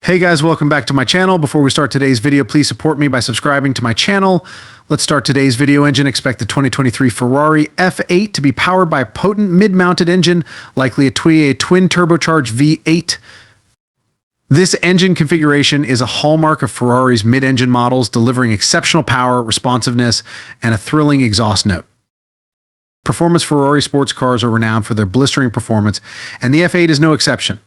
Hey guys, welcome back to my channel. Before we start today's video, please support me by subscribing to my channel. Let's start today's video engine. Expect the 2023 Ferrari F8 to be powered by a potent mid-mounted engine, likely a twin turbocharged V8. This engine configuration is a hallmark of Ferrari's mid-engine models, delivering exceptional power, responsiveness, and a thrilling exhaust note. Performance Ferrari sports cars are renowned for their blistering performance, and the F8 is no exception.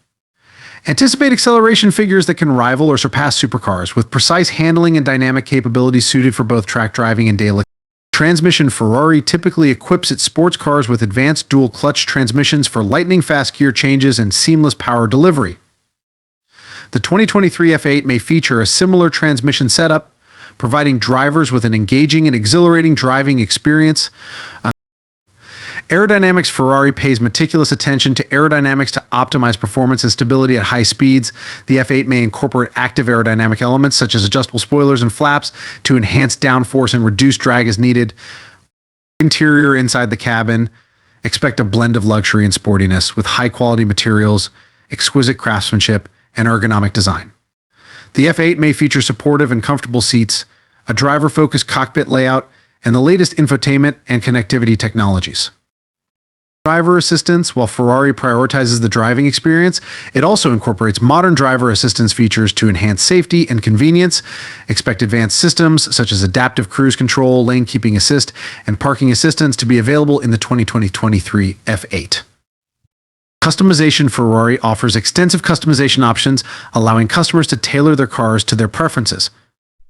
Anticipate acceleration figures that can rival or surpass supercars, with precise handling and dynamic capabilities suited for both track driving and daily transmission. Ferrari typically equips its sports cars with advanced dual-clutch transmissions for lightning-fast gear changes and seamless power delivery. The 2023 F8 may feature a similar transmission setup, providing drivers with an engaging and exhilarating driving experience. Aerodynamics. Ferrari pays meticulous attention to aerodynamics to optimize performance and stability at high speeds. The F8 may incorporate active aerodynamic elements such as adjustable spoilers and flaps to enhance downforce and reduce drag as needed. Interior. Inside the cabin, expect a blend of luxury and sportiness with high-quality materials, exquisite craftsmanship, and ergonomic design. The F8 may feature supportive and comfortable seats, a driver-focused cockpit layout, and the latest infotainment and connectivity technologies. Driver assistance. While Ferrari prioritizes the driving experience, it also incorporates modern driver assistance features to enhance safety and convenience. Expect advanced systems such as adaptive cruise control, lane keeping assist, and parking assistance to be available in the 2023 F8. Customization. Ferrari offers extensive customization options, allowing customers to tailor their cars to their preferences.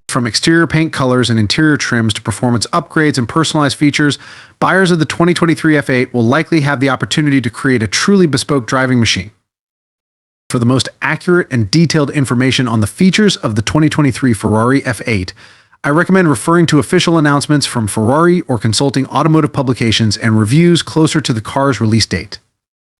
From exterior paint colors and interior trims to performance upgrades and personalized features, buyers of the 2023 F8 will likely have the opportunity to create a truly bespoke driving machine. For the most accurate and detailed information on the features of the 2023 Ferrari F8, I recommend referring to official announcements from Ferrari or consulting automotive publications and reviews closer to the car's release date.